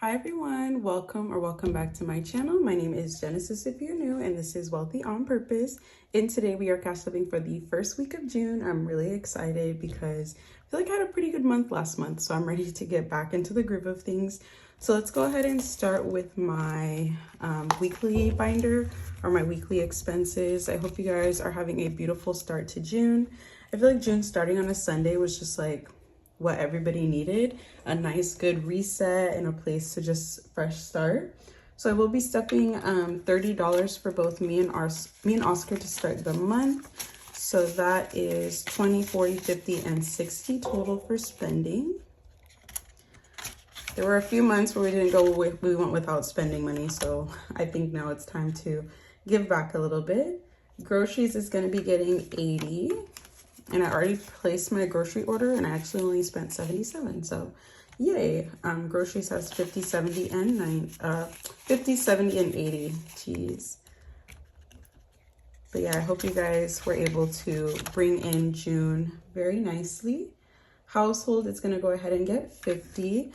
Hi everyone, welcome back to my channel. My name is Genesis if you're new, and this is Wealthy on Purpose. And today we are cash flipping for the first week of June. I'm really excited because I feel like I had a pretty good month last month, so I'm ready to get back into the groove of things. So let's go ahead and start with my weekly binder or my weekly expenses. I hope you guys are having a beautiful start to June. I feel like June starting on a Sunday was just like what everybody needed, a nice good reset and a place to just fresh start. So I will be stuffing $30 for both me and Oscar to start the month. So that is 20, 40, 50, and 60 total for spending. There were a few months where we went without spending money, so I think now it's time to give back a little bit. Groceries is going to be getting 80. And I already placed my grocery order and I actually only spent 77. So yay. Groceries has 50, 70, and 50, 70, and 80. Jeez. But yeah, I hope you guys were able to bring in June very nicely. Household is going to go ahead and get 50.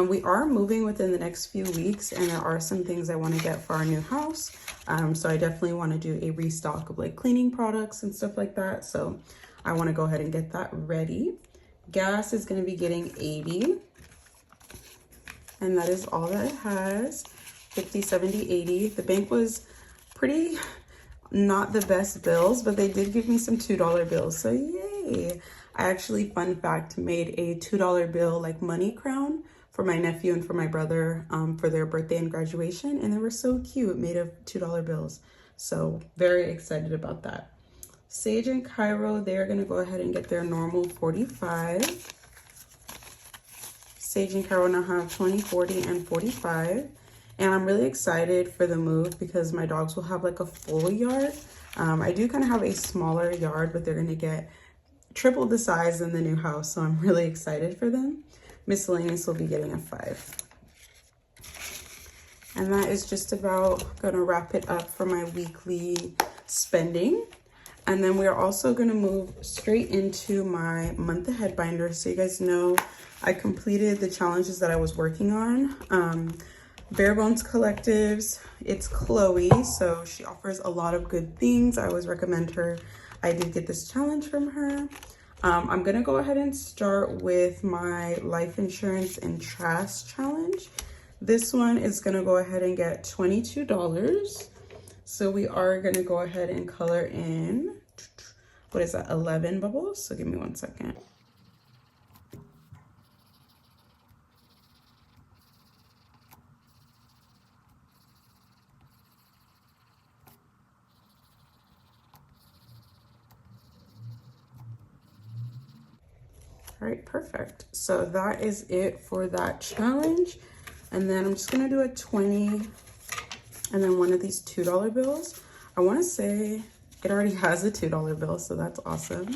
We are moving within the next few weeks, and there are some things I want to get for our new house. So I definitely want to do a restock of like cleaning products and stuff like that. So I want to go ahead and get that ready. Gas is going to be getting 80. And that is all that it has. 50, 70, 80. The bank was pretty not the best bills, but they did give me some $2 bills. So yay. I actually, fun fact, made a $2 bill like money crown for my nephew and for my brother for their birthday and graduation. And they were so cute, made of $2 bills. So very excited about that. Sage and Cairo, they're going to go ahead and get their normal 45. Sage and Cairo now have 20, 40, and 45. And I'm really excited for the move because my dogs will have like a full yard. I do kind of have a smaller yard, but they're going to get triple the size in the new house. So I'm really excited for them. Miscellaneous will be getting a 5. And that is just about going to wrap it up for my weekly spending. And then we're also going to move straight into my month ahead binder. So you guys know I completed the challenges that I was working on. Bare Bones Collectives, it's Chloe. So she offers a lot of good things. I always recommend her. I did get this challenge from her. I'm going to go ahead and start with my life insurance and trash challenge. This one is going to go ahead and get $22. So we are going to go ahead and color in, what is that, 11 bubbles? So give me 1 second. All right, perfect. So that is it for that challenge. And then I'm just going to do a 20 and then one of these $2 bills. I want to say it already has a $2 bill, so that's awesome.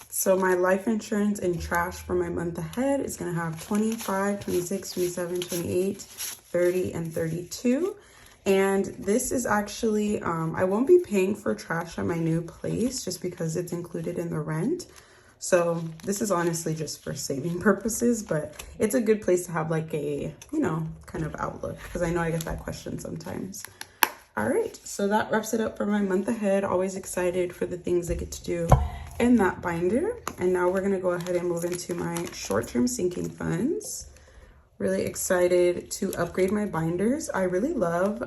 So my life insurance and trash for my month ahead is going to have 25, 26, 27, 28, 30, and 32. And this is actually, I won't be paying for trash at my new place just because it's included in the rent. So this is honestly just for saving purposes, but it's a good place to have like a, you know, kind of outlook, because I know I get that question sometimes. All right, so that wraps it up for my month ahead. Always excited for the things I get to do in that binder. And now we're gonna go ahead and move into my short-term sinking funds. Really excited to upgrade my binders. I really love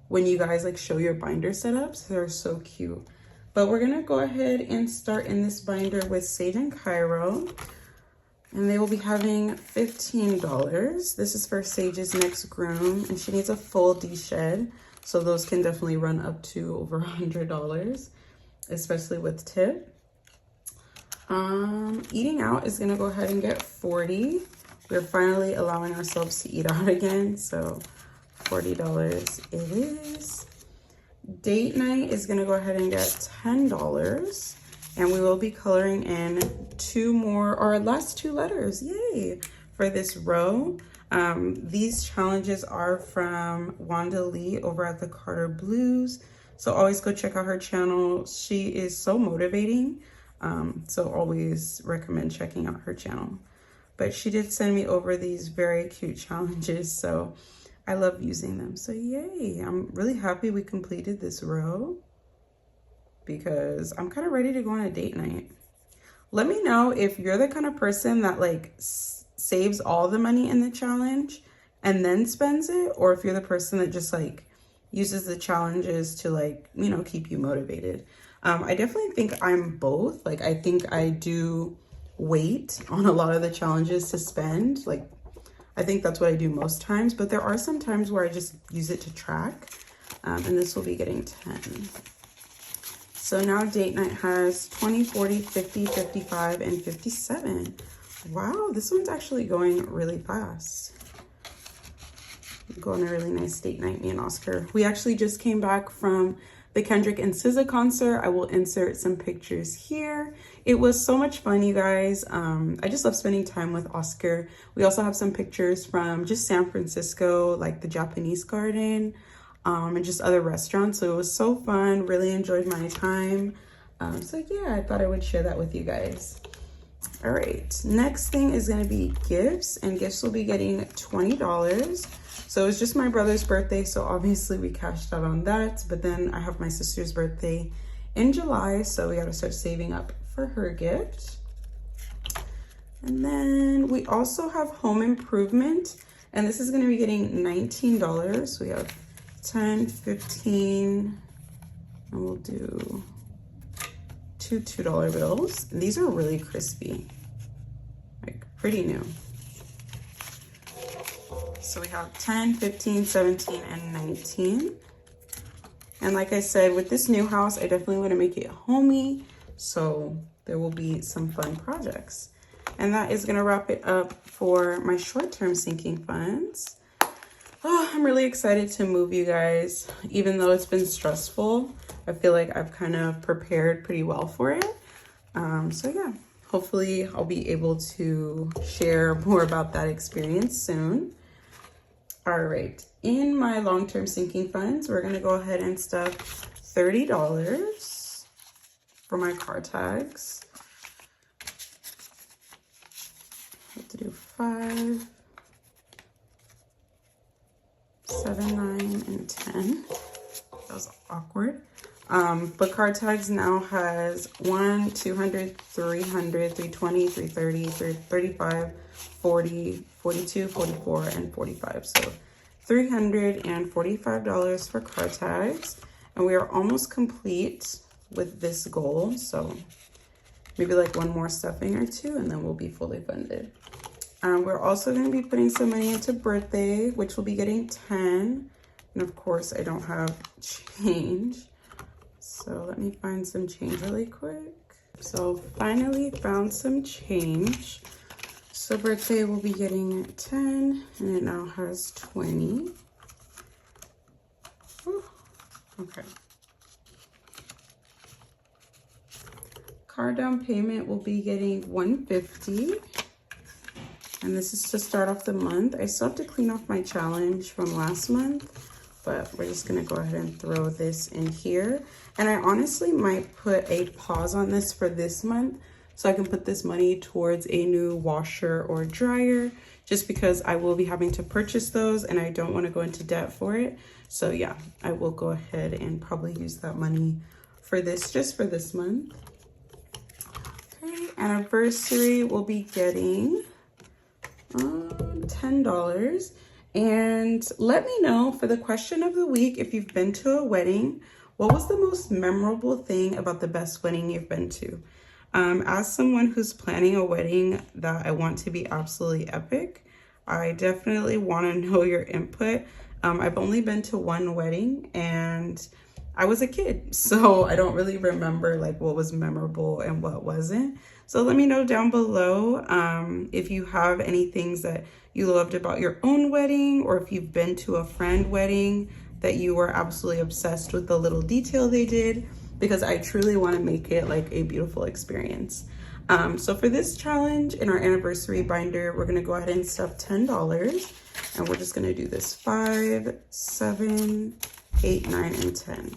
when you guys like show your binder setups. They're so cute. But we're gonna go ahead and start in this binder with Sage and Cairo. And they will be having $15. This is for Sage's next groom, and she needs a full de-shed. So those can definitely run up to over $100, especially with tip. Eating out is gonna go ahead and get 40. We're finally allowing ourselves to eat out again, so $40 it is. Date night is gonna go ahead and get $10, and we will be coloring in our last 2 letters, yay, for this row. These challenges are from Wanda Lee over at the Carter Blues. So always go check out her channel. She is so motivating. So always recommend checking out her channel. but she did send me over these very cute challenges, so I love using them. So yay, I'm really happy we completed this row because I'm kind of ready to go on a date night. Let me know if you're the kind of person that like saves all the money in the challenge and then spends it, or if you're the person that just like uses the challenges to like, you know, keep you motivated. I definitely think I'm both. Like, I think I do wait on a lot of the challenges to spend. Like, I think that's what I do most times, but there are some times where I just use it to track. And this will be getting 10. So now date night has 20, 40, 50, 55, and 57. Wow, this one's actually going really fast. Go on a really nice date night, me and Oscar. We actually just came back from the Kendrick and SZA concert. I will insert some pictures here. It was so much fun, you guys. I just love spending time with Oscar. We also have some pictures from just San Francisco, like the Japanese garden, and just other restaurants. So it was so fun. Really enjoyed my time. So yeah, I thought I would share that with you guys. All right, next thing is gonna be gifts, and gifts will be getting $20. So it's just my brother's birthday, so obviously we cashed out on that, but then I have my sister's birthday in July, so we gotta start saving up for her gift. And then we also have home improvement, and this is gonna be getting $19. So we have 10, 15, and we'll do two $2 bills. And these are really crispy, like pretty new. So we have 10, 15, 17, and 19. And like I said, with this new house, I definitely want to make it homey. So there will be some fun projects. And that is going to wrap it up for my short-term sinking funds. Oh, I'm really excited to move, you guys. Even though it's been stressful, I feel like I've kind of prepared pretty well for it. So yeah, hopefully I'll be able to share more about that experience soon. All right, in my long-term sinking funds, we're gonna go ahead and stuff $30 for my car tags. I have to do 5, 7, 9, and 10. That was awkward. But car tags now has 1, 200, 300, 320, 330, 335, 40, 42, 44, and 45. So $345 for car tags. And we are almost complete with this goal. So maybe like one more stuffing or two, and then we'll be fully funded. We're also going to be putting some money into birthday, which will be getting 10. And of course, I don't have change. So let me find some change really quick. So finally found some change. So birthday will be getting 10, and it now has 20. Whew. Okay. Car down payment will be getting $150. And this is to start off the month. I still have to clean off my challenge from last month, but we're just gonna go ahead and throw this in here. And I honestly might put a pause on this for this month so I can put this money towards a new washer or dryer, just because I will be having to purchase those and I don't want to go into debt for it. So yeah, I will go ahead and probably use that money for this, just for this month. Okay, anniversary will be getting $10. And let me know for the question of the week, if you've been to a wedding, what was the most memorable thing about the best wedding you've been to? As someone who's planning a wedding that I want to be absolutely epic, I definitely want to know your input. I've only been to one wedding and I was a kid, so I don't really remember like what was memorable and what wasn't. So let me know down below if you have any things that you loved about your own wedding, or if you've been to a friend wedding that you were absolutely obsessed with the little detail they did, because I truly want to make it like a beautiful experience. So for this challenge in our anniversary binder, we're going to go ahead and stuff $10, and we're just going to do this 5, 7, 8, 9, and 10.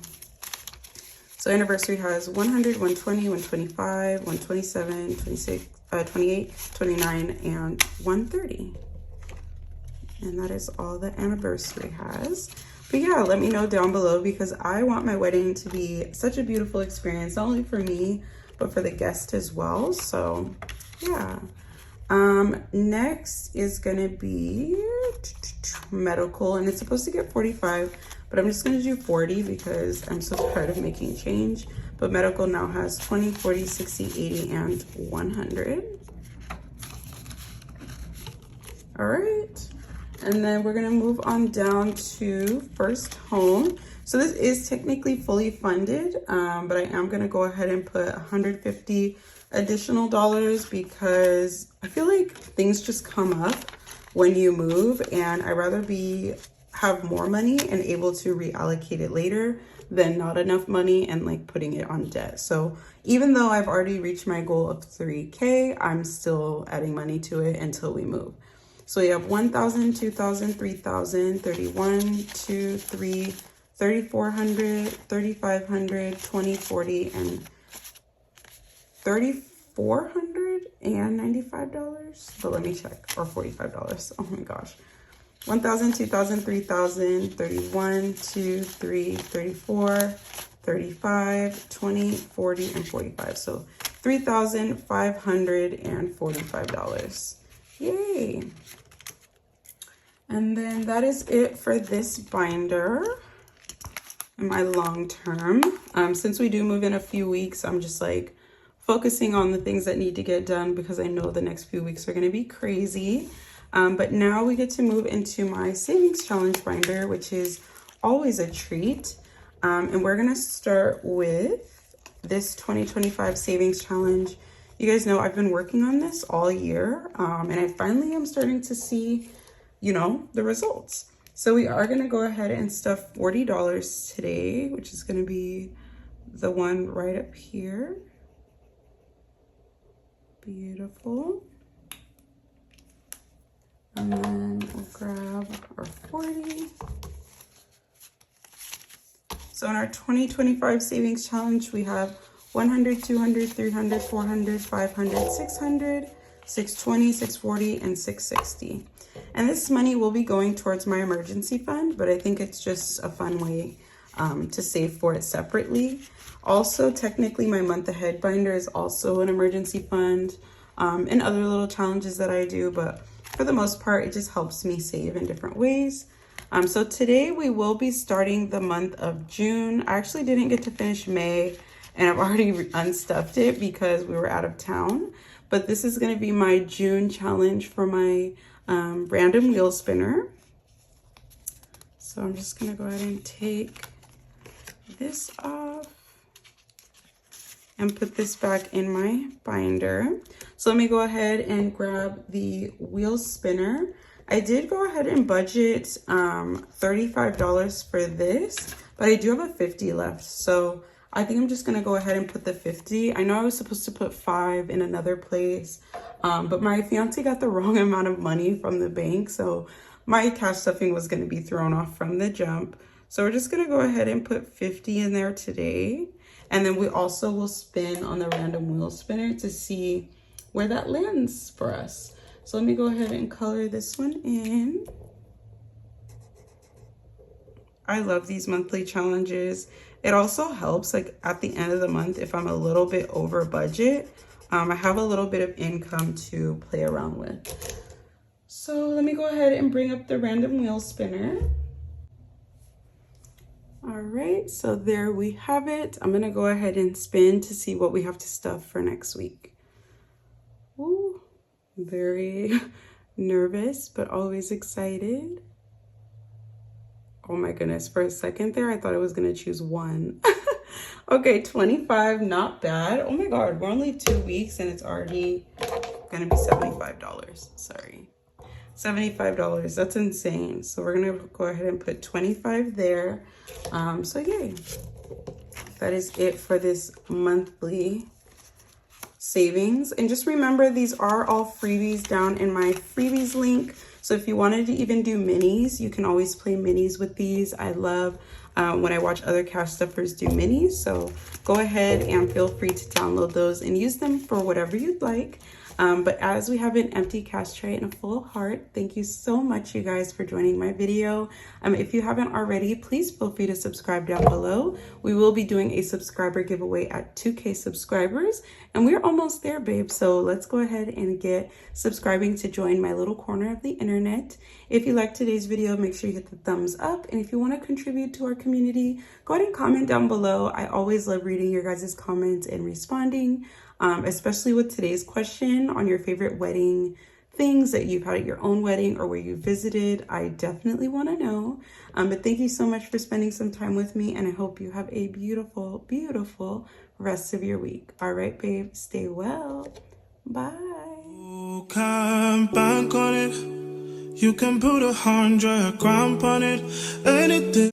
So anniversary has 100, 120, 125, 127, 26, 28, 29, and 130. And that is all the anniversary has. But yeah, let me know down below because I want my wedding to be such a beautiful experience, not only for me, but for the guest as well. So yeah. Next is gonna be medical, and it's supposed to get 45, but I'm just gonna do 40 because I'm so tired of making change. But medical now has 20, 40, 60, 80, and 100. All right. And then we're gonna move on down to first home. So this is technically fully funded, but I am gonna go ahead and put 150 additional dollars because I feel like things just come up when you move, and I'd rather have more money and able to reallocate it later than not enough money and like putting it on debt. So even though I've already reached my goal of 3K, I'm still adding money to it until we move. So we have 1,000, 2,000, 3,000, 31, 2, 3, 3,400, 3,500, 20, 40, and $3,495, but let me check, or $45. Oh my gosh. 1,000, 2,000, 3,000, 31, 2, 3, 34, 35, 20, 40, and 45. So $3,545. Yay. And then that is it for this binder and my long term. Since we do move in a few weeks, I'm just like focusing on the things that need to get done because I know the next few weeks are going to be crazy. But now we get to move into my savings challenge binder, which is always a treat. And we're going to start with this 2025 savings challenge. You guys know I've been working on this all year, and I finally am starting to see, you know, the results. So we are going to go ahead and stuff $40 today, which is going to be the one right up here. Beautiful. And then we'll grab our 40. So in our 2025 savings challenge, we have 100, 200, 300, 400, 500, 600, 620, 640, and 660. And this money will be going towards my emergency fund, but I think it's just a fun way to save for it separately. Also, technically, my month ahead binder is also an emergency fund, and other little challenges that I do, but for the most part, it just helps me save in different ways. So today we will be starting the month of June. I actually didn't get to finish May, and I've already unstuffed it because we were out of town. But this is going to be my June challenge for my random wheel spinner. So I'm just going to go ahead and take this off and put this back in my binder. So let me go ahead and grab the wheel spinner. I did go ahead and budget $35 for this, but I do have a 50 left. So I think I'm just gonna go ahead and put the 50. I know I was supposed to put 5 in another place, but my fiance got the wrong amount of money from the bank. So my cash stuffing was gonna be thrown off from the jump. So we're just gonna go ahead and put 50 in there today. And then we also will spin on the random wheel spinner to see where that lands for us. So let me go ahead and color this one in. I love these monthly challenges. It also helps like at the end of the month if I'm a little bit over budget, I have a little bit of income to play around with. So let me go ahead and bring up the random wheel spinner. All right, so there we have it. I'm gonna go ahead and spin to see what we have to stuff for next week. Ooh, very nervous, but always excited. Oh my goodness, for a second there, I thought I was gonna choose 1. Okay, 25, not bad. Oh my God, we're only 2 weeks and it's already gonna be $75, sorry. $75, that's insane. So we're gonna go ahead and put 25 there. So yay, that is it for this monthly savings. And just remember, these are all freebies down in my freebies link. So if you wanted to even do minis, you can always play minis with these. I love when I watch other cash stuffers do minis. So go ahead and feel free to download those and use them for whatever you'd like. But as we have an empty cash tray and a full heart, thank you so much, you guys, for joining my video. If you haven't already, please feel free to subscribe down below. We will be doing a subscriber giveaway at 2K subscribers, and we're almost there, babe. So let's go ahead and get subscribing to join my little corner of the internet. If you liked today's video, make sure you hit the thumbs up. And if you want to contribute to our community, go ahead and comment down below. I always love reading your guys' comments and responding, especially with today's question on your favorite wedding things that you've had at your own wedding or where you visited. I definitely want to know. But thank you so much for spending some time with me, and I hope you have a beautiful, beautiful rest of your week. All right, babe, stay well. Bye. You can bank on it. You can put 100 grand on it. Anything.